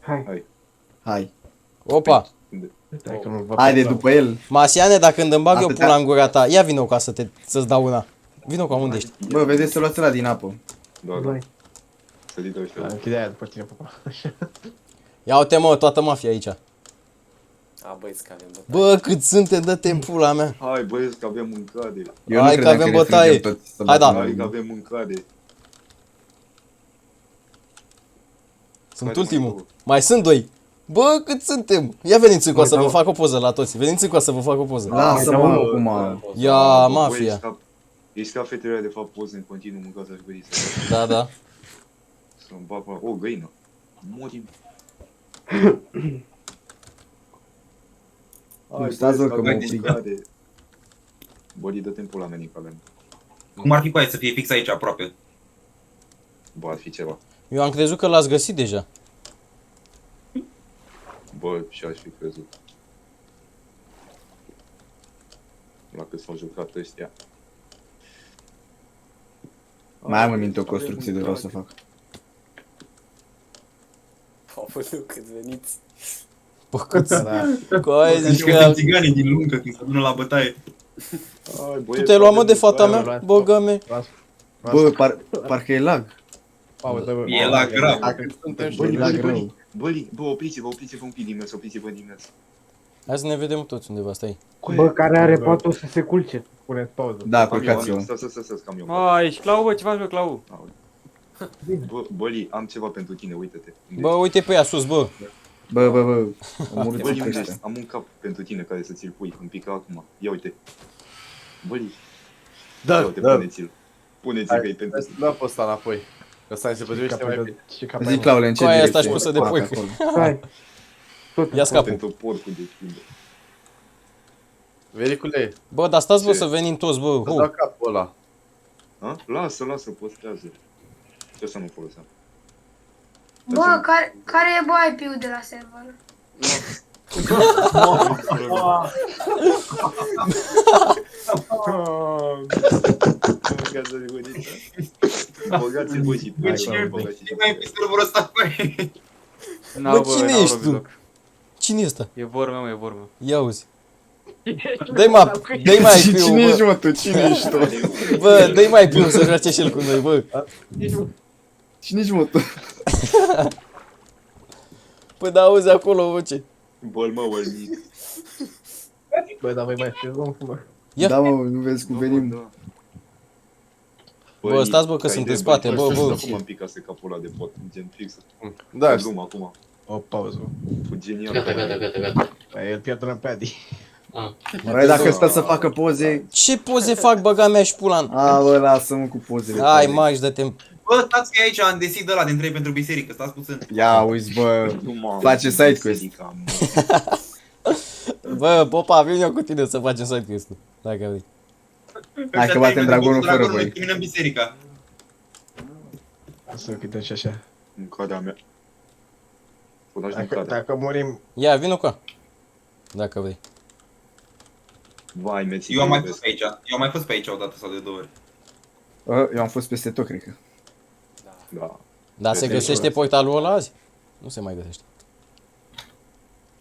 Hai. Hai. Opa! Hai că nu vă Haide plac. după el. Masiane, dacă îmi bag eu Atâtea- pula în gura ta, ia vină ca să-ți dau una. Vină ca unde ești? Bă, vedeți să luați ăla din apă. Da, da. Vai. Sărit ăștia. Închide aia după tine, papa. Ia uite mă, toată mafia aici. A, băieți, că avem bătaie. Bă, cât suntem, dă-te în pula mea. Hai băieți că avem mâncare. Eu Hai nu că credeam avem ne bătaie. frângem toți să Hai, batem da. la Hai că unul. avem mâncare. Sunt Haide, ultimul. mai Mai sunt doi. Bă, cât suntem? Ia veniți încoa să Mai vă dau. fac o poză la toți. Veniți încoa să vă fac o poză. Lasă-mă Mai dau acum. Ia, Bă, mafia. Ești ca fetele de fapt poze în continuu mâncați așa băieți. Da, da. Să-mi bag până... O, găină. Morim. Hai, Stați, băieți, bă, că avem mă frig. mâncare. Băi, dă timpul la meni că avem. Cum ar fi cu aia să fie fix aici aproape? Bă, ar fi ceva. Eu am crezut că l-ați găsit deja. Bă, și aș fi crezut. La cât s-au jucat ăștia. Mai am în minte o construcție de vreau să fac. Aoleu, cât veniți. Bă, cât Da, da. Coi, zici Și că... țiganii din lungă când se adună la bătaie. Hai, Tu băieți, te-ai luat, mă, avem de fata mâncare. mea? Băgă-me. Bă, parcă e lag. Pauză, bă. E la grav. Dacă suntem și Băi, la băi, greu. băi, băi, bă, opriți-vă un pic din mers, opriți-vă din mers. Hai să ne vedem toți undeva, stai. Bă, care are patul să se culce. Puneți pauză. Da, Cam eu, culcați-vă. stai, cam eu. A, ești Clau, bă, ce faci, bă, Clau? Bă, Băli, am ceva pentru tine, uite-te. Bă, uite pe ea sus, bă. Bă, omorâți Băli, unde ăștia. ești? Am un cap pentru tine care să ți-l pui, îmi pică acum. Ia uite. Băli, ia Da, uite, da. puneți-l. Puneți-l că e pentru tine. Da, pe ăsta înapoi. Că stai să privește mai bine. Și ca Zic, Claule, în ce Cu aia direcție? asta-și pusă de Fac pui. acolo. Hai. Tot Ia scapul. Pentru porcul de schimb. Vericule, Bă, dar stați, bă, Ce? să venim toți, bă. îți dau capul ăla. Ha? Lasă, păstrează. Ce să nu foloseam? Bă, care e bă IP-ul de la server? Băgați-l voi și pe Cine băgați-l și mai pe pe serverul ăsta, băi? Bă, cine ești tu? Cine e ăsta? E vorba mea, mă, e vorba mea. Ia uzi. Dă-i mai IP-ul, Cine ești, bă. mă, tu? Cine ești tu? Bă, dă-i mai IP-ul să joace și el cu noi, bă. Cine ești, mă, tu? Păi da, auzi acolo, bă, ce? Bol, mă, olnic. Băi, dar voi mai știți, mă? Ia. Da, mă, nu vezi cum venim. Bă, stați, bă, că sunt în spate, bă, bă. Acum am picase capul ăla de pot, gen fix. Da, Glum acum. o pauză. Fu genial. Gata. Băi, el pierdă în Paddy. Măi, dacă stă să facă poze... Ce poze fac, băga mea și pula? A, bă, lasă-mă cu pozele. Hai, tale. Max, dă-te. Bă, stați că e aici am deschis ăla din 3 pentru biserică, stați puțin. Ia, uiți, bă, face side quest. Bă, Popa, vin eu cu tine să facem side quest-ul. Dacă vrei. Hai că batem dragonul fără voi. Noi terminăm biserica. Să închidem și așa. Mâncarea mea. Punași Dacă, mâncarea. dacă murim, Ia, vino cu. Dacă vrei. Vai, meții. Eu am mai fost pe aici. Eu am mai fost pe aici odată sau de două ori. Eu am fost peste tot, cred că. Da. Dar se găsește portalul ăla azi? Nu se mai găsește.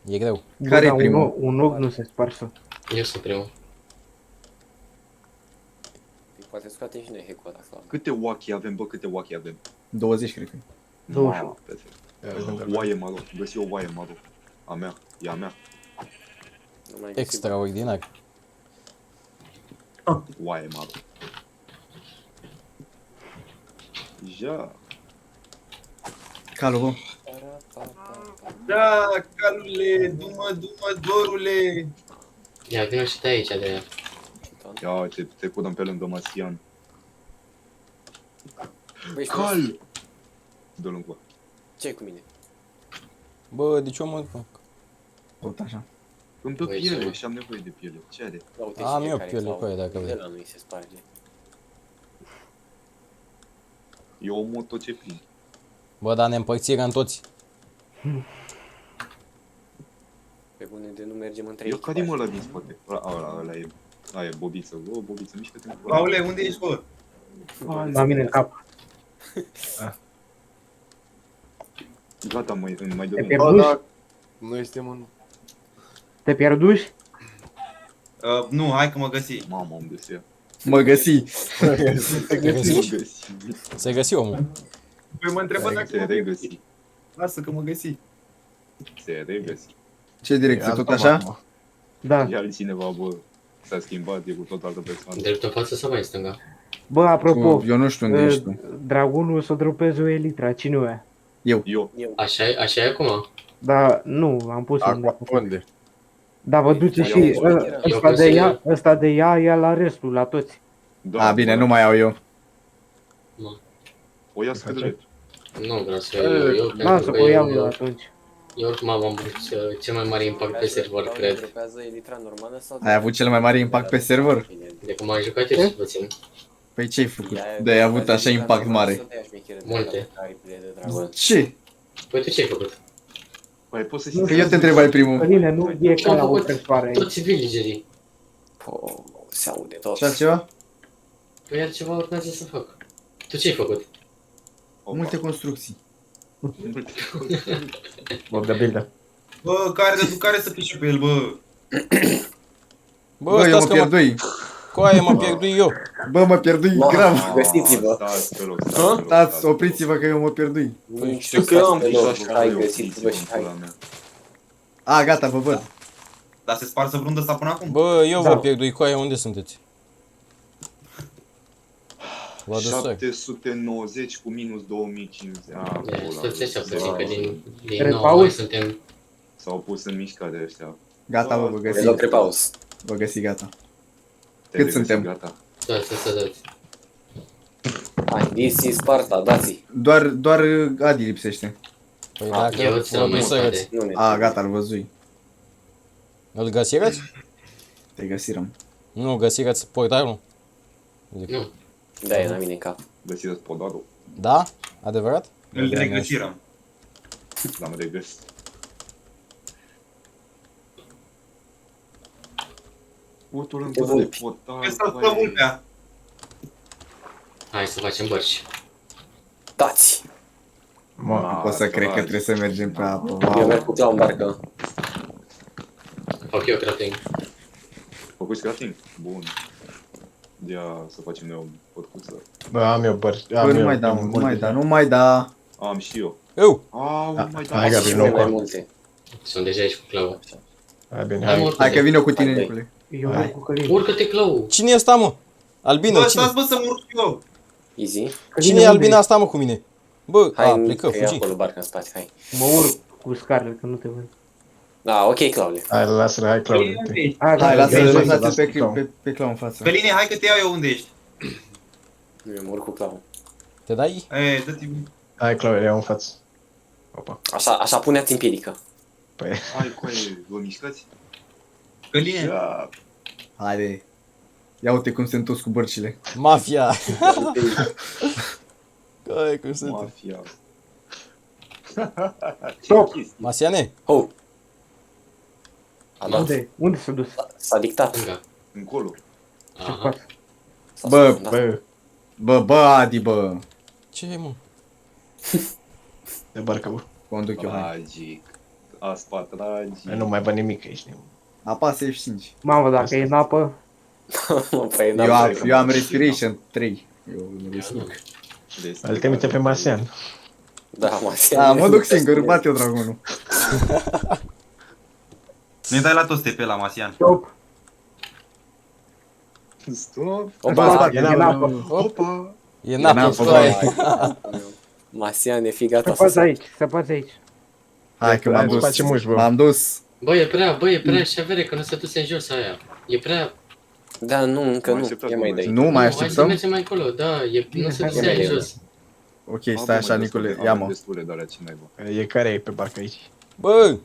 E greu. Care e Bă, dar primul? un ochi nu se sparsă. Eu sunt primul. Poate scoatem și noi hack-ul ăla, Flam. Câte waki avem, bă, câte waki avem? 20, cred că. 21. Ma, perfect. Oaie maro, găsi o oaie maro. A mea, e a mea. Nu mai găsim. Extraordinar. Oaie maro. Ja. Calu, bă. Da, calule, du-mă, dorule. Ia, vină și te aici de... Ia uite, trecurăm pe lângă Masian. Băi, Cal! Dă-l încoa. ce cu mine? Bă, de ce mă fac? Tot așa. Îmi dă Băi, piele ce- și am nevoie de piele. Ce are? Da, uite Am și eu fiecare, piele Flam. cu aia, dacă vrei. De la nu-i se sparge. Eu omor tot ce prind. Bă, dar ne împărțirea în toți. Pe bune de nu mergem între Eu echipaje. care mă ăla din spate? Ăla e... Aia e bobiță. O, bobiță, mișcă-te în pula. Paule, unde ești, bă? La mine în cap. Gata, mai Te dă pierduși? Noi suntem în... Te pierduși? Nu, hai că mă găsi. Mamă, am găsit. Mă găsi. Se găsi? Se găsi omul. Păi mă întrebă dacă Se mă regăsi. Lasă că mă găsi. Se regăsi. Ce direcție, tot așa? Da. E altcineva, bă. S-a schimbat, e cu tot altă persoană. Drept în față sau mai în stânga? Bă, apropo, Eu nu știu unde ești tu. Dragonul o să dropeze o elitra, cine o ia? Eu. Așa e acum? Da, nu, am pus unde. Acum, unde? Da, vă duce și ăsta de ea ia la restul, la toți. Da, A, bine, bă. nu mai au eu. O ia scădere. Nu vreau să iau eu, Lasă pentru că că o iau eu eu atunci. oricum am avut cel mai mare impact pe server, cred. Dropează elitra normală sau... Ai avut cel mai mare impact pe server? De cum am jucat eu cel puțin. Păi ce ai făcut? De-ai avut așa impact mare. Multe. Ce? Păi tu ce ai făcut? Păi poți să Că eu te întrebai primul. Căline, nu e ca Am la o făcut presoare aici. toți villagerii. Se aude tot. Și altceva? Păi iar ceva urmează să fac. Tu ce ai făcut? Multe construcții. Bob de bildă. Bă, care să pișe pe el, bă? Bă, eu mă stați că pierdui. Coaie, mă pierdui eu. Bă, mă pierdui grav. Găsiți-vă. Stați, te rog, Stați, opriți-vă că eu mă pierdui. Nu știu că am hai, găsiți-vă și hai. A, gata, vă văd. Dar se sparsă vreun ăsta până acum? Bă, eu Da. vă pierdui, coaie, unde sunteți? Vă adus stai. 790 cu minus 2050. Stați așa puțin, că din Repaus? nou mai suntem... S-au pus în mișcare ăștia. Gata, vă găsi. Reloc repaus. Vă găsi, gata. Te Cât regăsi, suntem? Gata. Dați. Hai, this is Sparta, dați-i. Doar Adi lipsește. Păi dacă Eu ți vă am mai găsirați. spate. Nu ne. A, gata, îl văzui. Îl găsirați? Te găsirăm. Nu, găsirați portarul? Nu. Da, e la mine în cap. Găsiți podarul. Da? Adevărat? Îl regăsirăm. L-am regăsit. Utul în vulpi. de podar. Că să-l plă vulpea. Hai să facem bărci. Dați. Nu pot să cred că trebuie să mergem pe apă. Eu Wow. merg cu clau în barcă. Fac eu crafting. Făcuți crafting? Bun. Ia să facem noi o pătcuță. Bă, am eu bărci. Bă, nu mai da, mă, nu mai da. Am și eu. Eu! Mai da. Hai, Gabi, Și nu mai cu. multe. Sunt deja aici cu clau. Hai bine, Hai, hai. mă, Hai că vin eu cu tine, Hai, dai. Nicule. Eu Hai. merg cu Căline. urcă-te clau. Cine e asta, mă? Albina, Bă, cine? stați bă să mă urc eu. Easy. Cine e albina asta, mă, cu mine? Bă, Hai, plecă, că e fugi. acolo barca în spate, hai. Mă urc cu scarele, că nu te văd. Da, ok, Claule. Hai, lasă-le, hai, Căline, Claudiu. unde ești? Hai, Hai, gata, lasă-l lasă-l, lăsați lasă-l, pe clau în față. Căline, hai că te iau eu unde ești. Eu mă urc cu Clau. Te dai? E, dă-te... Hai, Claudiu, iau în față. Opa. Așa puneați în piedică. Păi, Hai, coaie, vă mișcați? Căline, Ia. Haide. Ia uite cum sunt toți cu bărcile. Mafia! Coaie, cum sunt? Mafia. Stop! Masiane? Oh! A dat. Unde s-a dus? S-a dictat. Stânga. Încolo. Ce Aha. fac? S-a Bă, sufundat. Bă, Adi, bă. Ce e, mă? de barcă, bă. Conduc eu, hai. Tragic. Aspa tragic. Nu mai bă nimic aici. Apasă F5. Mamă, dacă e în apă, Păi, Eu am respiration 3. Eu nu respir. Îl trimite pe Marsian. Da, mă. Da, mă duc singur, bat eu dragonul. ne dai la toți TP la Masian. stop! Stop. Opa, e E în apă. Opa. E în apă, apă, coaie. Masian e fi gata Săpați să... aici, săpați aici. Hai că m-am Hai, dus. face muși, bă. M-am dus. Bă, e prea și avere că nu se duce în jos aia. E prea... Da, nu, încă Mai nu. așteptați, E mai mă, dai. Nu, mai Hai să așteptăm? mergem mai încolo, da, nu se duce Hai, în hai, jos. Ok, stai așa, Nicule, ia mă. Destule, dar ce naiba. E care e pe barcă aici? Bă!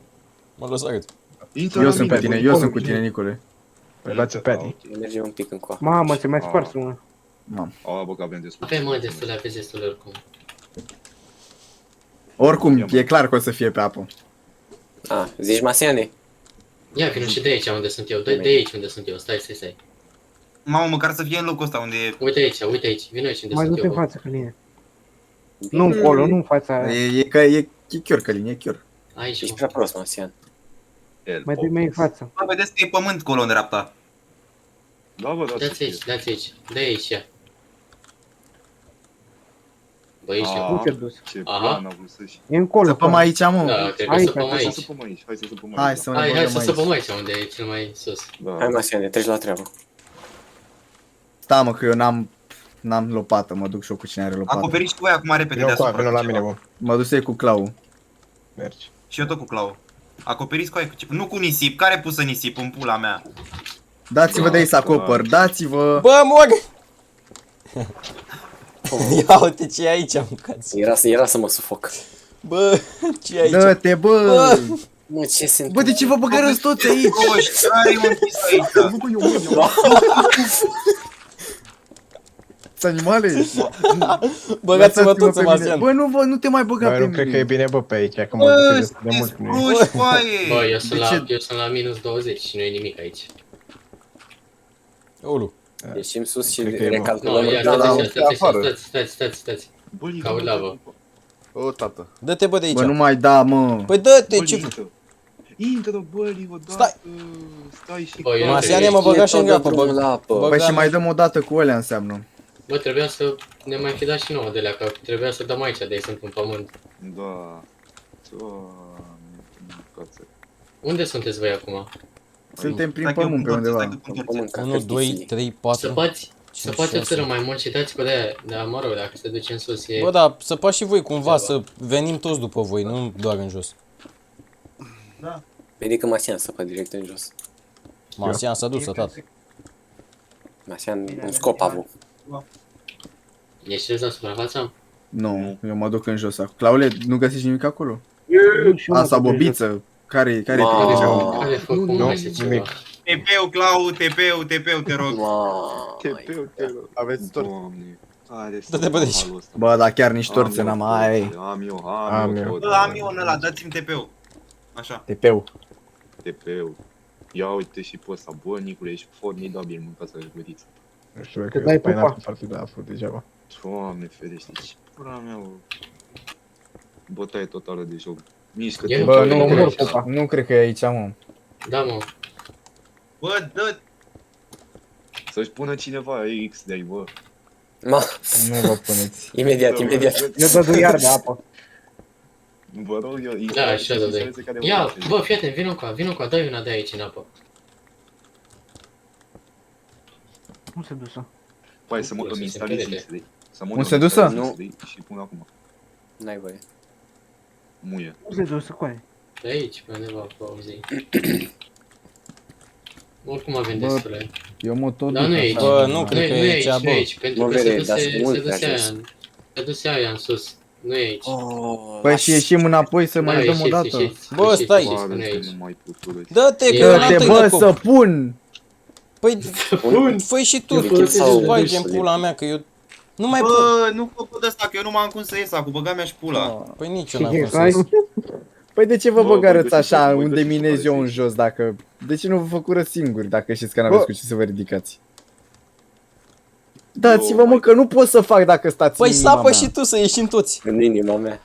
Mă lăsat. Eu sunt cu tine, eu sunt cu tine, Nicule. Păi luați-o pe Adi. Mergem un pic încoa. Mamă, se mai spars una. Bă, că avem destul. Avem mă destule, aveți destule oricum. Oricum, e clar că o să fie pe apă. A, zici Masiane? Ia vină și de aici unde sunt eu, de aici unde sunt eu, stai. Mamă, măcar să fie în locul ăsta unde e... Uite aici, vină aici unde Mai sunt du-te eu. în față, Căline. Nu încolo, nu în fața aia. E E chior, Călin, e chior. Aici, Ești prea prost, Masian. Mai bine mai în față. Bă, vedeți că e pământ acolo în dreapta. Da, bă, da, dați aici, dați aici. Dă aici, ia. Bă, ești Ah. Nu te dus. Ce Aha. plan a vrut să-și... E încolo. Săpăm pe- aici, mă. Da, cred că Aici, săpăm Hai să aici. săpăm aici, hai să săpăm Hai aici. să ne Hai băgăm să aici. săpăm aici, unde e cel mai sus. Da. Hai, Masian, treci la treabă. Sta, mă, că eu n-am lopată, mă duc și eu cu cine are lopată. Acoperiți și voi acum repede Vino cu deasupra. vino la cu mine, ceva. bă. Mă duc să iei cu Clau. Mergi. Și eu tot cu clau. Acoperiți cu aia cu ceva. Nu cu nisip. Care pusă nisip în pula mea? Dați-vă de aici să acopăr, dați-vă. Bă, mor! Ia uite ce e aici, mâncați. Era să mă sufoc. Bă, ce e aici? Dă-te, bă! Bă! Mă, ce se Bă, de ce vă băgărăți toți aici? Coși, care e un pis aici? Sunt animale? Băgați-mă Lăsați-mă toți pe în mine. Masian. Bă, nu te mai băga Bă, pe nu cred că e mine. bine, bă, pe aici, că mă Bă, duc destul de mult sunteți cu mine. proști, foaie! Bă, eu De ce? sunt la minus 20 și nu e nimic aici. Ulu. Ieșim sus și Cred că e bun. Nu, recalculăm. ia, da, stați, stați. Bălică, Caut lavă. O, tată. Dă-te, bă, de aici. Bă, nu mai da, mă. Păi dă-te, ce... Bălică. Intră, bălică, Stai. Stai și... Bă, eu Masiane, mă băga și în gapă, drumul bă. la apă. Bă, Păi și Băga- mai dăm o dată cu alea înseamnă. Bă, trebuia să ne mai fi dat și nouă de alea, că trebuia să dăm aici, de sunt în pământ. Da. Doamne, Unde sunteți voi acum? Suntem prin Stai că eu pământ pe pun torțe, undeva. stai că pun torțe. Pământ ca 1, 2, cărtiții. 3, 4. Săpați, săpați o 6. țără mai mult și dați pe de-aia, dar mă rog, dacă se duce în sus e... Bă, da, săpați și voi cumva să venim toți după voi, nu doar în jos. Ridică Masian să fac direct în jos. Masian s-a dus, tată. Masian un scop a avut. Ești la suprafața? Nu, eu mă duc în jos acum. Claule, nu găsești nimic acolo? Și eu mă Asta, duc în jos. bobiță. Care-i Ma. treceau? Care fă, cum nu, mai este ceva? nimic. TP-ul, Clau, TP-ul, te rog. Mamă. Doamne. Dă-te pe de aici. Bă, dar chiar nici torțe n-am, ai. Am eu. Bă, am eu în ăla, dați-mi TP-ul. Așa. TP-ul. TP-ul. Ia uite și pe ăsta, bă, Nicule, ești formidabil, mâncați la guriță. Nu știu Te dacă dai e spaina pupa. pe partea de afur degeaba. Doamne ferește, ce pula mea, bă. Bătaie totală de joc. Eu Mișcă-te. nu Bă, cred că nu, e nu, aici. nu cred că e aici, mă. Da, mă. Bă, dă Să-și pună cineva X de-ai, bă. Ma, Nu vă puneți. imediat. Eu dă iar de apă. Vă rog, eu... Da, așa da, ia, bă, fii atent, vină cu a, dai una de aici în apă. Nu se dusă. Hai să îmi instalez X-Ray. Nu se dusă? Nu. Și pun acum. N-ai voie. Muie. Nu se dusă cu aia. De aici, pe undeva, pe auzi. Oricum avem Bă, destule. Eu mă tot Dar duc nu e așa. aici. Bă, nu Nu cred că e e aici, aici, nu e bă. aici, pentru Nu că vede, dar sunt mult prea jos. se duse aia în sus. Nu e aici. Oh, Păi și ieșim înapoi să mai dăm o dată. Bă, stai. Nu e aici. Nu mai puturăți. Dă-te, că Dă-te, eu n-am Dă-te, tăi de bă, să cop. pun! Păi, fă și tu, Eu tu pot să- spargi în pula mea, că eu nu mai pot. Bă, nu făcut ăsta, că eu nu m-am cum să ies acum, băga mea și pula. Păi nici eu Și n-am cum să hai. ies. Păi de ce vă Bă, băgarăți voi așa găsiți- voi unde găsiți minez eu în părăsiți. jos dacă... De ce nu vă făcură singuri dacă știți că n-aveți cu ce să vă ridicați? Dați-vă mă că nu pot să fac dacă stați Păi în inima sapă mea. și tu să ieșim toți. în inima mea.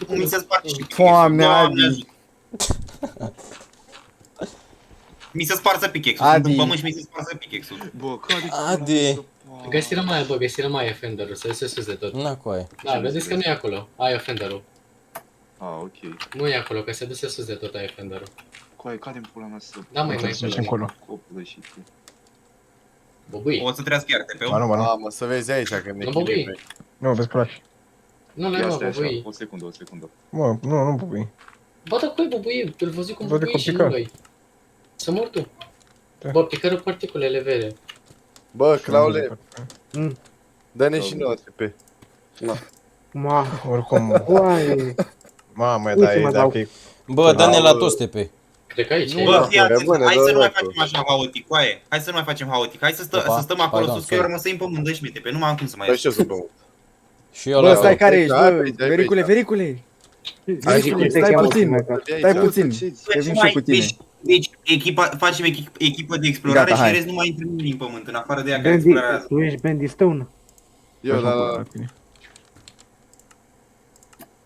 Cum mi se sparge și Doamne, Doamne, Adi. ajută. Mi se sparge pickaxe-ul, Adi. sunt în pământ și mi se sparge pickaxe-ul. Bă, care... Ade. Găsirea mai, bă, găsirea mai e Fenderul, să se sus de tot. Na, cu aia. Da, vedeți că nu e acolo. Aia e Fenderul. Ah, ok. Nu e acolo, că se duse sus de tot aia e Fenderul. Coaie, care-mi pula mea să... Da, mai Să mergem acolo. acolo. Copulă și tu. Bobui. O să trească iar Ba TP-ul. nu, ba nu. Mă, să vezi aici că Nu, bobui. Nu, vezi că lași. Nu, Ia le mă, stai așa, bobui. o secundă. Mă, nu bubui. Bă, dar cu bobui, îl văzut cum Văd de bobui și nu complicat. noi. Să mor tu. Da. Bă, picară particulele vere. Bă, Claule, Mm. dă-ne și nouă TP. Ma, Oricum, oaie. mamă, Uite, dar e mă dau. dacă e... Bă, dă-ne la toți TP. Cred că aici e. Bă, fii atent, rămâne, hai dă să nu mai locul. facem așa haotic, coaie. Hai să nu mai facem haotic. Hai să Opa, stăm acolo pardon, sus, că eu sorry. rămân să în pământ, dă-și TP, nu mai am cum să mai Păi ies. ce să băut? Și eu Bă, la stai care ești, Hai, bă, pe aici, hai, pe vericule, aici. vericule. Hai și cum te Stai cheamă, puțin, mă, că- stai puțin. Bă, Eu ce vin și mai- cu tine. Deci, facem echipă de explorare Gata, și hai. în rest nu mai intră nimeni în pământ, în afară de ea care Bandy, explorează. tu ești Bandy Stone. Eu, da, la...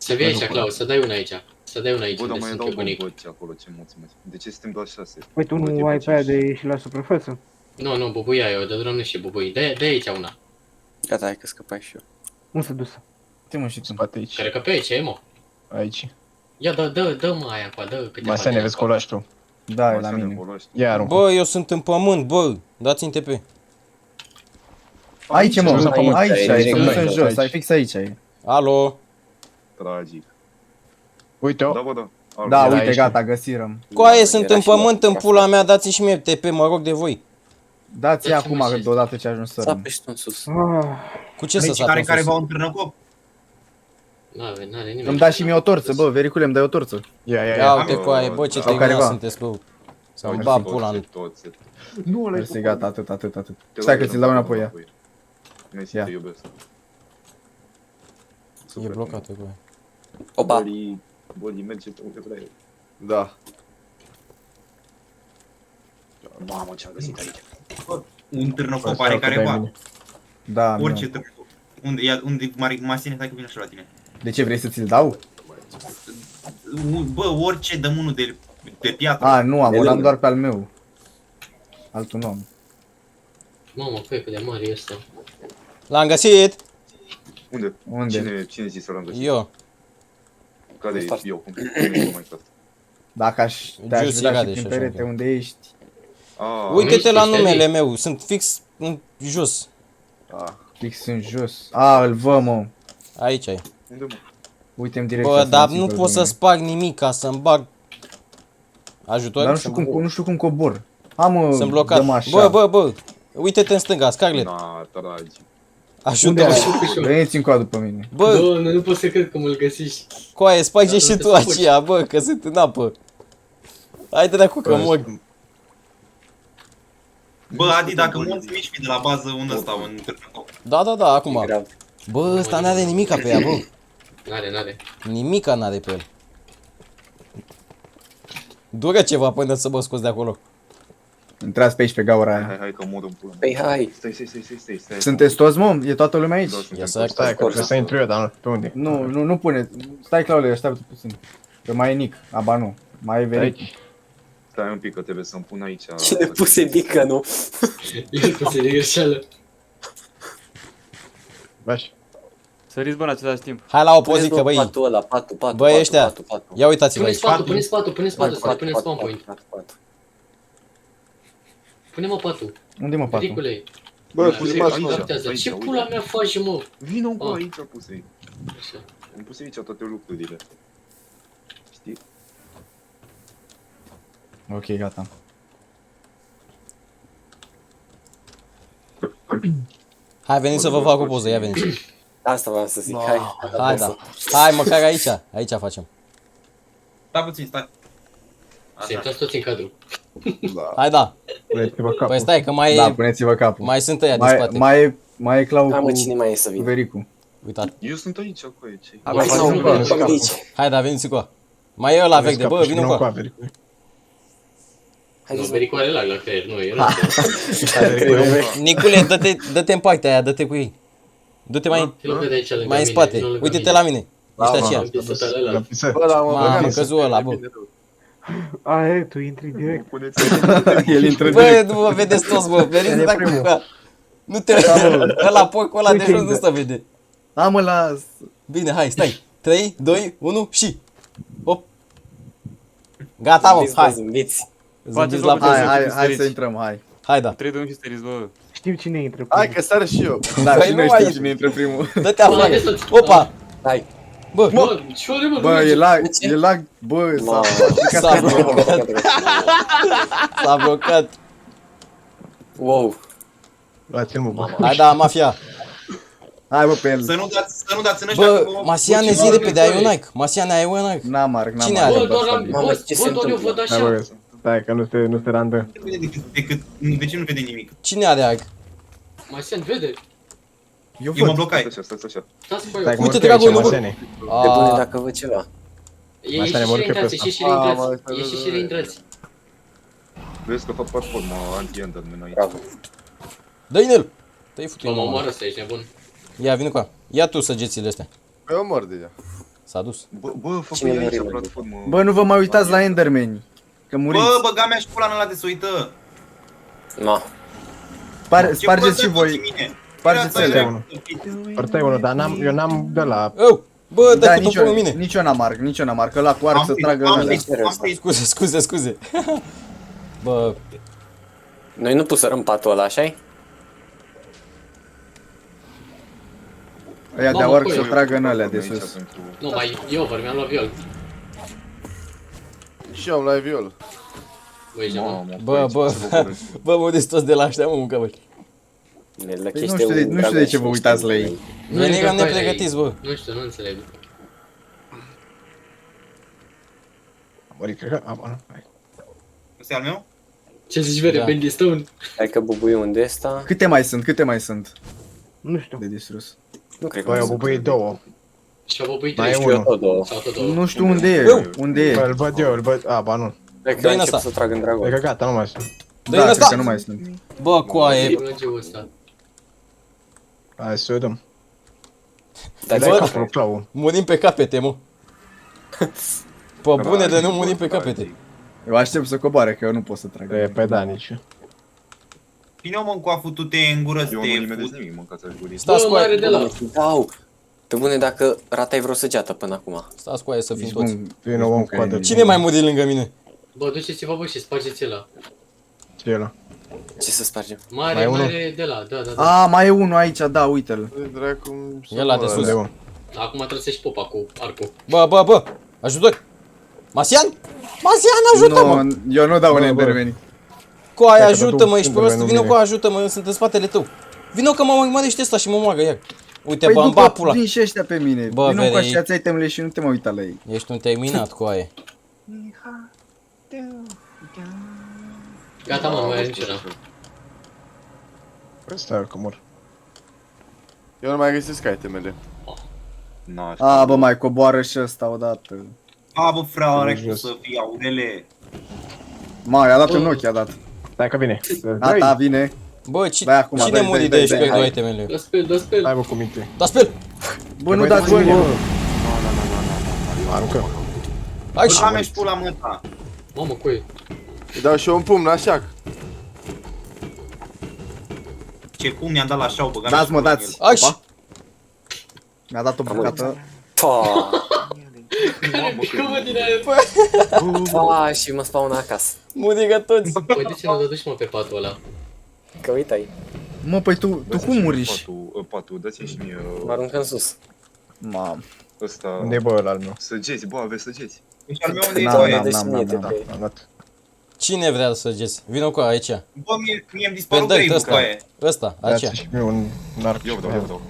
Să vii aici, Claus, să dai una aici. Să dai una aici, Bă, dar unde mai sunt dau eu bunic. bomboci acolo, ce moți, mă. De ce suntem doar 6? Păi tu nu ai pe aia de ieși la suprafață? Nu, bubuia eu, de nu și bubui. Dă aici una. Gata, hai că scăpai și eu. Unde s-a dus? Ce mă și tu? Spate aici. Cred că pe aici e, mă. Aici. Ia, dă-mă aia acolo, dă câteva. Masene, vezi că o lași tu. Da, e la mine. Ia aruncă. Bă, eu sunt în pământ, bă. Dați-mi TP. Aici, Aici, mă, aici, aici, aici, nu sunt aici. jos, ai fix aici. Ai. Alo? Tragic. Uite-o. Da, bă, da. Da, Era uite, aici. gata, găsirăm. Coaie, sunt era în și la pământ, în suprafață. pula mea, dați-mi și mie TP, mă rog de voi. Dați-i Dați-mă acum, și- deodată ce ajungi să răm. Sape și tu în sus. Ah, Cu ce să Aici sap care în care sus? va un târnăcop? N-are nimeni. Îmi da și mie o torță, bă, vericule, îmi dai o torță. Ia, ia, Ia ia. uite coaie, bă, ce Sau tăi careva. sunteți, bă. Să-mi bag pula în... Nu, ăla Mersi, gata, atât. Stai că ți-l dau înapoi, ia. Mersi, Ia. te iubesc. E blocat, coaie. Opa, Boli, merge pe unde vrea el. Da. Mamă, ce-am găsit aici. Un târnăcop Asta are o dai careva. mine. Da, Orice meu. târnăcop. Unde Masine, stai că vin așa la tine. De ce vrei să ți-l dau? Bă, orice, dăm unul de piatră. A, nu, am am doar pe al meu. Altul nu am. Mamă, cât de mare e ăsta. L-am găsit! Unde? Unde? Cine zi să l-am găsit? Eu. Care Start. e eu? Cum e Minecraft? Dacă te-aș Juicy vedea și Rade și prin așa, perete ok. unde ești. Ah, Uite-te la știi, numele știi? meu, sunt fix în jos. Fix în jos. A, îl vă, mă. Aici ai. unde mă? Uite-mi direct. Bă, dar nu pot să sparg nimic ca să-mi bag ajutor. Dar nu știu cum cobor. Am, Sunt blocat. dăm așa. Bă, uite-te în stânga, Scarlet. Na, tragi. Unde Ajută-mă. ai? Veniți încoa după mine. Bă, Doamne, nu pot să cred că mă-l găsești. coaie, sparge Dar și nu tu te spuci. aceea, bă, că sunt în apă. Haide de acum că mor. Bă, Adi, dacă mulți mici fi de la bază, un ăsta, un târnăcop. Da, acum. grav. Bă, ăsta n-are nimica pe ea, bă. N-are. Nimica n-are pe el. Dură ceva până să mă scos de acolo. Intrați pe aici pe gaura aia. Hai că mor în pula. Păi hai, Stai. Sunteți toți, mă? E toată lumea aici? Da, suntem Ia să toți. Stai, că trebuie să intru eu, dar nu. Pe unde? Nu pune. Stai, Claude, așteaptă puțin. Că mai e Nic. Aba nu. Mai e Veric. Aici. Stai un pic că trebuie să-mi pun aici. cine puse bică, nu? El puse de greșeală. Bași. Săriți bă în același timp. Hai la o pozică, băi. Patul ăla, patul. Băi, ăștia. Patul. Ia uitați-vă Pune aici. spatul, pune spatul, să le punem Patul, spawn point. patul. Pune-mă patul. Unde mă patul? Pericule. Bă, Puse aici, aici. Ce pula mea faci, mă? Vino cu Ah. aici, puse. Așa. Am pus aici toate lucrurile. Știi? Ok, gata. Hai, veniți să vă fac o poză, ia veniți. Asta vreau să zic, hai. Hai, da. Hai, măcar aici. Aici facem. Stai puțin, stai. Se Așa. intrați toți în cadru. Hai, da. Puneți-vă capul. Păi stai că mai Da, e... puneți-vă capul. Mai sunt ăia din spate. Mai e Clau Hai mă, cu cine mai e să vină? Vericu. Uitați. Eu sunt aici, cu aici. Hai, Hai bă, să facem mă capul. vedem de aici. Hai, da, veniți cu. Mai e ăla vechi de, bă, vină cu. Hai Nu, să Vericu are lag la creier, nu, e Nicule, dă-te în partea aia, dă-te cu ei. Du-te mai de aici lângă mai în mine, spate. nu lângă Uite-te mine. la mine. Ești aceea. Am pisat pe ăla. Bă, da, Mamă, căzu ăla, bă. Aia, tu intri direct. El intră Bă, direct. nu vă vedeți toți, bă. Veniți dacă cu. Nu te... Ăla, porcul ăla de jos nu se vede. Da, mă, las. Bine, hai, stai. 3, 2, 1 și... Hop. Gata, mă, hai. Zâmbiți. Zâmbiți la Faceți poză. Hai să intrăm, hai. Hai, da. 3, 2, 1 și săriți bă. Știu cine intră. Hai că sar și eu. Da, Păi și nu noi mai- știm cine intră primul. Dă-te afară. Opa. Hai. Bă, Bă, ce-o mă, Bă, e lag, bă, Mamă. s-a blocat. S-a blocat. Wow. Luați-l, mă, bă. Hai, da, mafia. Hai, bă, pe el. Să nu dați în ăștia Bă, că vă- Masiane, zi repede, ai un like. Masiane, ai un like. N-am arc, n-am Cine arc. are? Bă, doar am... Mamă, Bă, ce se doar eu întâmplă? văd Hai, bă, așa. stai că nu se randă. Nu vede de ce nu vede nimic? Cine are like? Masian, vede. Eu Eu mă văd. blocai. Stați așa. Stați pe Stai eu. că Uite, mă dragul, aici, nu- Masene. De bune A, dacă văd ceva. Ieși ne și mor că pe reintrați, ăsta. ieși și reintrați. Ieși și reintrați. Vezi că fac platforma anti-enderman aici. Bravo. dă-i el. Dă-i Mă futu-i, mă mă. omoară să ești nebun. Ia, vină cu. Ia tu săgețile astea. Eu mor deja. S-a dus. Bă, fă Cine aici murit? platformă. Bă, nu vă mai uitați la Enderman. Că muriți. Bă, băga mea și pula în ăla de se uită. No. Spargeți și voi. Spargeți ele. Partea e unul, dar eu n-am de la... Oh! Bă, Da, dai cu topul în mine. nici eu n-am arc, nici eu n-am arc. Ăla cu arc să tragă în alea. Scuze. Bă, Noi nu pusărăm patul ăla, așa-i? Ăia de Mamă, arc coi, să Eu tragă în fac alea de aici sus. pentru- Nu, mai e over, mi-am luat viol. Și eu am la viol. Băi, ce mă. Mamă, bă, bă, mă des toți de la ăștia, mă, mâncă, bă. Ne Păi lăchește nu știu de- un nu știu de ce vă uitați la ei. Nu Noi e eram că nepregătiți, bă. Nu știu, nu înțeleg. Am murit, cred că... Am, hai. Ăsta e al meu? Ce zici, vere, Da. Bendy Stone? Hai că bubuie unde ăsta. Câte mai sunt Nu știu. de distrus? Nu cred că Băi, o au bubuit două. Și a băbuit Mai e 3. unul. tot două. Sau tot două. Nu știu unde e. Unde Bă, e? îl văd eu, îl văd... A, ba nu. Cred că Dă-i a în început ăsta. să trag în Cred dragon. că gata, nu mai sunt. Dă-i Da, în cred ăsta. că nu mai sunt. Bă, coaie. Tehnologia ăsta. Hai să o dăm. Dar Dai Bă, capul, clau. Murim pe capete, mă. Pe bune de nu murim pe capete. Eu aștept să coboare, că eu nu pot să trag. E pe da, nici. Vine mă cu afu, tu te în gură să Eu te nu limedez fut. nimic, mâncați-aș gurii. Stați Bă, coaie. mare de la. Dau! Pe bune dacă ratai vreo săgeată până acum. Stați coaie să fim Ești toți. bun. Vine un om cu coadă. Cine mai muri lângă mine? Bă, duceți-vă, bă, și spargeți ăla. Ce e ăla? Ce să spargem? Mare, Mai e unul? mare de la, da. A, mai e unul aici, da, uite-l. Dracu... E ăla de sus. Unde, mă? Acum trebuie să-și popa cu arcul. Bă, ajutor! Masian? Masian, ajută-mă! Nu, eu nu dau un Bă, bă. Enderman. Coaie, Hai că ajută-mă, dau ești Enderman, prost, nu vino vine. coaie, ajută-mă, sunt în spatele tău. Vino că mă urmărește ăsta și mă moagă, ia. Uite, Păi bă, îmi după bat pula. vin și ăștia pe mine. Bă, Vino cu vede, așa itemele și nu te mai uita la ei. Ești un terminat, coaie. Gata, mă, nu mai are niciuna. Păi stai că mor. Eu nu mai găsesc itemele. N-aș. A, bă, mai coboară și ăsta odată. A, bă, frate, Jos. cum să fie aurele. Ma, i-a dat în ochi, i-a dat. Stai că vine. Gata, vine. Bă, Dai acum, cine dai, muri dai, de aici dai, pe dai, două hai. itemele? Da spell, da spell. Hai bă cu minte. Da, spel! Bă, nu dați băi, mine. bă. Aruncă. Hai și... Băga mea și pula mă ta. Mamă, cui? Îi dau și eu un pumn, așa. Ce cum mi-am dat la șau, băga mea Dați, și mă, pula în dați. el. Hai și... Opa. Mi-a dat o bucată. Pa! Care picămă din aia? Pa! Și mă spawn acasă. Murigă toți. Păi de ce nu te duci, mă, pe patul ăla? Că uite ai. Mă, păi tu cum muriși? Patul, dați-mi și mie Mă aruncă în sus. Mam. ăsta. Unde e bă ăla al meu? Săgeți, bă, aveți săgeți. Deci al meu unde e N-am, băie? n-am. Deci mie te pe... Am dat. Cine vrea să săgeți? Vino cu aici. Bă, mie-mi dispărut Pe dă-i grave-ul, ăsta. băie. Ăsta, aici. Dați și mie un arc. Eu dau.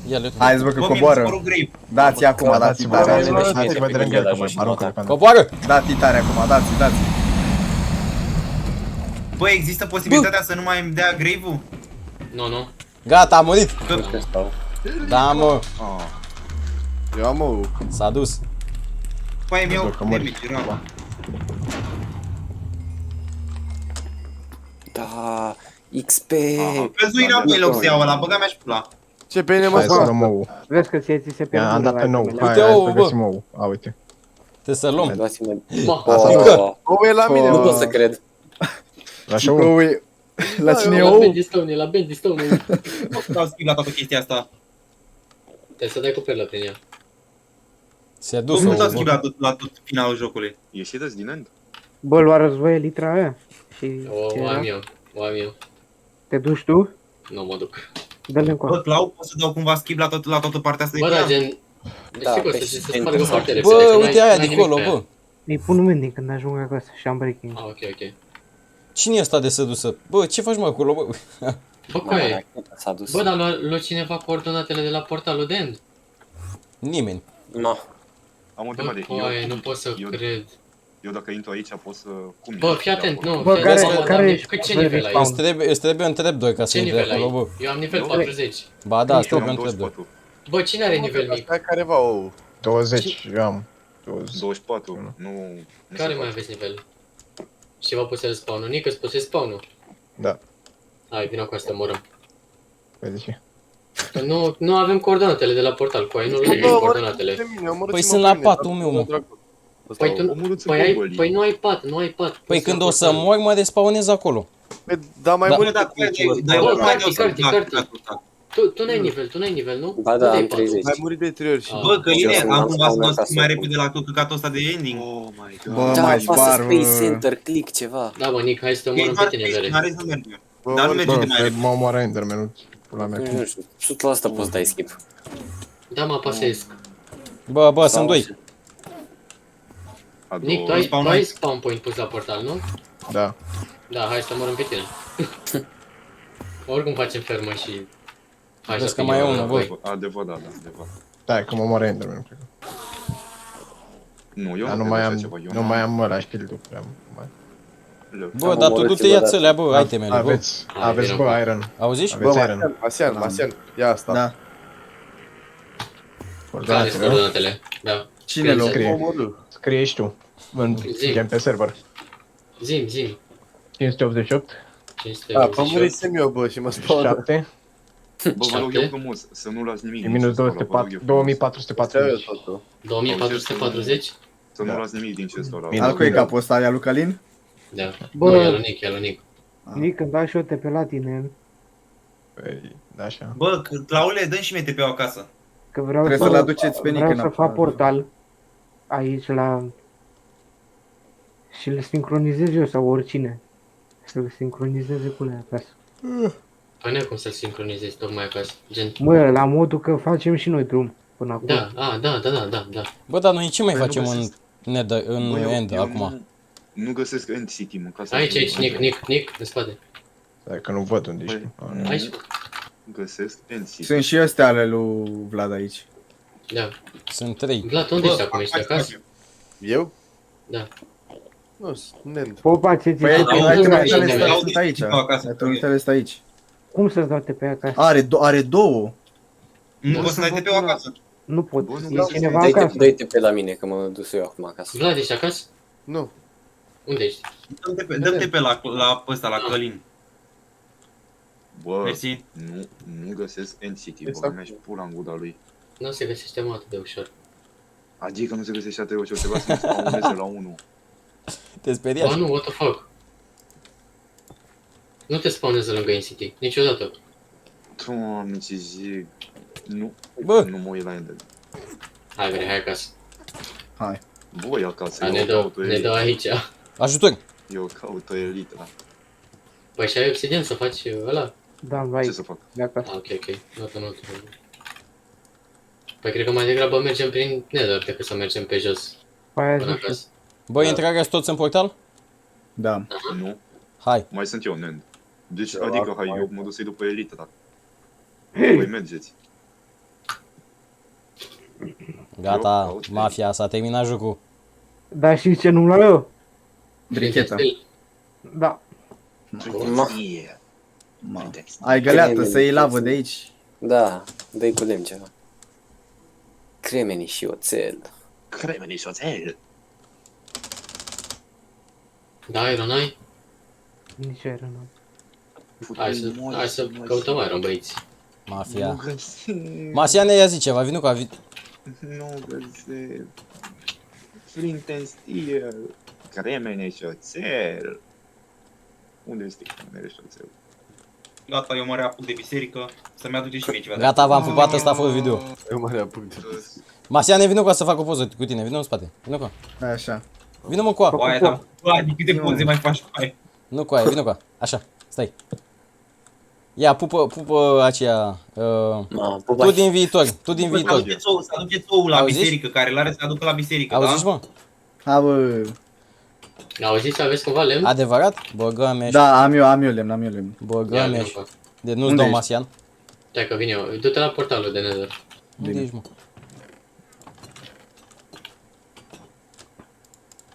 Ia-le tu. Hai, bă, că Bă, mie-mi coboară. dispărut grave. Dați acum, dați Dați-vă, tare. Dați-vă. dați-vă de lângă el, că mă aruncă pe Coboară! Dați tare acum, dați, dați. Bă, există posibilitatea să nu mai îmi dea grave-ul? Nu. Gata, a murit! Că Da, mă, Eu am o... s-a dus. Păi mi-au Că mori. damage, rău. Da... XP! Căzui înapoi loc să iau ăla, băga mea și pula. Ce bine mă Hai să fac? luăm ou. Vezi că ție ți se pierde. Am dat pe nou. Uite Hai ouă, să bă. găsim ou. A, uite. Trebuie să luăm. Dați-mă... Ma, Oh, O, e la mine, nu bă. pot să cred. Așa ou. Ouă. La cine e la ou? Bendy Stone, la Bendy Stone. Nu dau skip la toată chestia asta. Trebuie să dai cu perla prin ea. Se-a dus Nu dau ouă, skip bă. la tot finalul jocului. Ieșiți din end? Bă, lua război litra aia. Și ce O era? am eu. Te duci tu? Nu mă duc. Dă-le încoa. Bă, Clau, pot să dau cumva skip la toată partea asta de Bă, da, plan? gen... Da, Știi că o pe să se și- spargă foarte repede. Bă, că uite n-ai- aia n-ai de nimic acolo, pe ea. bă. Îi pun mâini când ajung acasă și am breaking. Ah, ok. Cine e ăsta de sădusă? Bă, ce faci mă acolo, bă? Bă, coaie. S-a dus. Bă, dar lua cineva coordonatele de la portalul de end? Nimeni. No. Am o Bă, întrebare. coaie, nu pot să eu- cred. Eu dacă intru aici pot să... Cum Bă, e? fii atent, nu. Bă, fii care- atent, care dar ești? cât ce nivel ai? Îți trebuie un trap 2 ca să Ce intri nivel acolo, ai? bă. Eu am nivel Nu. 40. Ba da, Eu îți trebuie am un trap 2. 24. Bă, cine are nivel mic? Asta e careva ou. 20, eu am. 20. 24. Nu Care se mai face. aveți nivel? Și vă puse spawn-ul? Nică, îți puse spawn-ul? Da. Hai, vină cu asta, morăm. Păi de ce? Că nu avem coordonatele de la portal, cu ai nu le coordonatele. Păi sunt la patul meu, mă. Păi tu, păi nu ai pat, nu ai pat. Păi când o să mor, mă despawnez acolo. Da, mai Da. mult Dar Bă, Carti. Tu n-ai nivel, nu? Ba da, Unde ai am patul? 30. Ai murit de 3 ori și... Bă, Căline, Eu sunt am cumva să mă acasă. schimb mai repede la căcatul ăsta de ending. Oh my god. Bă, Da, mai apasă bar, Space Center, click ceva. Da, bă, Nick, hai să te Ei, omorăm pe tine, vere. n-are să mergem. Bă, Dar nu merge Bă, de mai Fred, repede. mă omoară Enderman-ul. Pula mea. Nu știu, 100% poți dai skip. Da, mă apasez. Bă, sunt doi. A Nick, doua. tu ai spawn point pus la portal, nu? Da. Da, hai să te omorăm pe tine. Oricum facem fermă și... Hai Vezi să că mai e unul, bă. Adevărat, adevărat. Da, că mă omoară Enderman-ul, cred că. Nu, eu Dar nu nu cred mai așa am, ceva. Eu nu mai am ăla shield-ul prea mai. Bă, dar tu du-te ia-ți alea, bă, itemele, bă. Aveți, bă, iron. Auziți? Bă, Aveți iron. Masian, ia asta. Da. Care Coordonatele, sunt nu? coordonatele? Da. Cine l-a? Scrie. Omorâ. Scrie și tu. În Zi. gen pe server. Zim. 588, A, am murit 588. semi-o, bă, și mă spawnă. 7, Bă, vă rog eu 7? frumos să nu lași nimic. e din minus chestul ăla, vă rog eu 2440. totul. 2440? Să nu Da. lași nimic din chestul ăla. Bine. Al cui e capul ăsta? Aia lui Calin? Da. Bă. Nu, e lui Nick, e lui Nick. Nici când dai și eu te pe la tine, Păi, da, așa. Bă, Claule, dă-mi și mie TP-ul acasă. că vreau Trebuie să-l să, aduceți pe Nick vreau să înapoi. fac portal aici la... Și le sincronizez eu sau oricine. Să-l sincronizeze cu le acasă. Păi n-ai cum să-l sincronizezi tocmai acasă. Gen... Mă, la modul că facem și noi drum până acolo. Da. Bă, dar noi ce mai Păi nu facem în găsesc. în Bă, End eu acum? nu găsesc End City, mă, ca să... Aici, Nick, în spate. Stai că nu văd unde ești. Băi. Aici? Găsesc End City. Sunt și ăstea ale lui Vlad aici. Da. Sunt 3. Vlad, unde ești acum? Ești acasă? Eu? Da. Nu, sunt Nend. Popa, ce ți Păi Da, ai auzi, tornitele auzi, sunt aici. acasă. Ai tornitele sunt aici. Cum să-ți dau te pe acasă? Are două. Nu poți să dai TP-ul acasă. Nu pot. Bă, nu E găsesc. cineva acasă. Dă-i pe la mine, că mă duc eu acum acasă. Vlad, ești acasă? Nu. Unde ești? Dă-mi TP la ăsta, la Călin. Bă, Mersi. nu găsesc End City, bă, Exact. mi-aș pula în guda lui. Nu se găsește mă atât de ușor. Adică nu se găsește atât de ușor, trebuia să mă spawneze la 1. Te Ba speriați? nu, what the fuck? Nu te spawnezi lângă NCT, niciodată. Doamne, ce zic. Nu, Bă. nu mă uit la Ender. Hai, vrei, hai acasă. Voi acasă, Da, eu caut o ne dă elită. aici. Ajutor! Eu caut o elită, da. Păi și ai obsidian să faci ăla? Da, Ce vai, să fac? de acasă. Ah, ok. Notă. Păi cred că mai degrabă mergem prin Nether decât să mergem pe jos Păi aia până zic și eu. acasă. Bă, Da. intrarea toți în portal? Da. Nu, Hai. mai sunt eu, Nend. Deci, Eu adică, hai, acum- eu mă duc să-i duc pe elită, da. Voi mergeți. Gata, mafia, s-a terminat jocul. Dar și ce nu-mi luau eu? Bricheta. Da. Yeah. Ma. Ai găleată să iei lavă de aici. Da, dă-i cu lemn ceva. Cremeni și oțel. Cremeni și oțel. Da, Iron ai? Nici aia nu. Hai să căutăm Iron, băieți. Mafia. Nu găsesc. Masiane, ia zi ceva, vinu ca Nu găsesc. Flint and Steel. Cremene și oțel. Unde este cremene și oțel? Gata, eu mă reapuc de biserică. Să-mi aduce și mie ceva. Gata, v-am pupat, ăsta a fost video. Eu mă reapuc de... Masiane, vinu ca să fac o poză cu tine, vinu în spate. Vinu cu Așa. Vinu mă cu aia. Oaia, da. Bă, de câte poze mai faci cu aia? Nu cu aia, vinu cu aia. Așa, stai. Ia, pupă aceea. Tu din viitor, tu din Bă, să viitor. aduceți oul la Auziți? biserică, care l-are să aducă la biserică, Auziți, da? mă? Ha, bă. Auziți, aveți cumva lemn? Adevărat? Băgă meș. Da, am eu lemn. Băgă Ia, meș. vină, De nu-ți Unde dau ești? Masian. Stai că vin eu. Du-te la portalul de Nether. Unde ești, mă?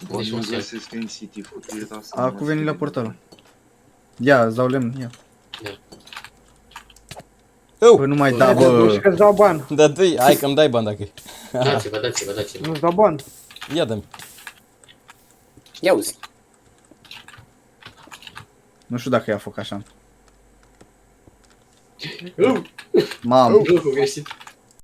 Bă, Deci, nu Masian. găsesc End City, fătuie asta. Acum veni la portalul. Ia, îți dau lemn, ia. Bă, nu mai da, Nu bă. știu că-ți dau bani. Da, dă-i, hai că-mi dai bani dacă e. Dați-vă. Nu-ți dau bani. Ia dă-mi. Ia uzi. Nu știu dacă ia foc așa. Mam. Lucru greșit.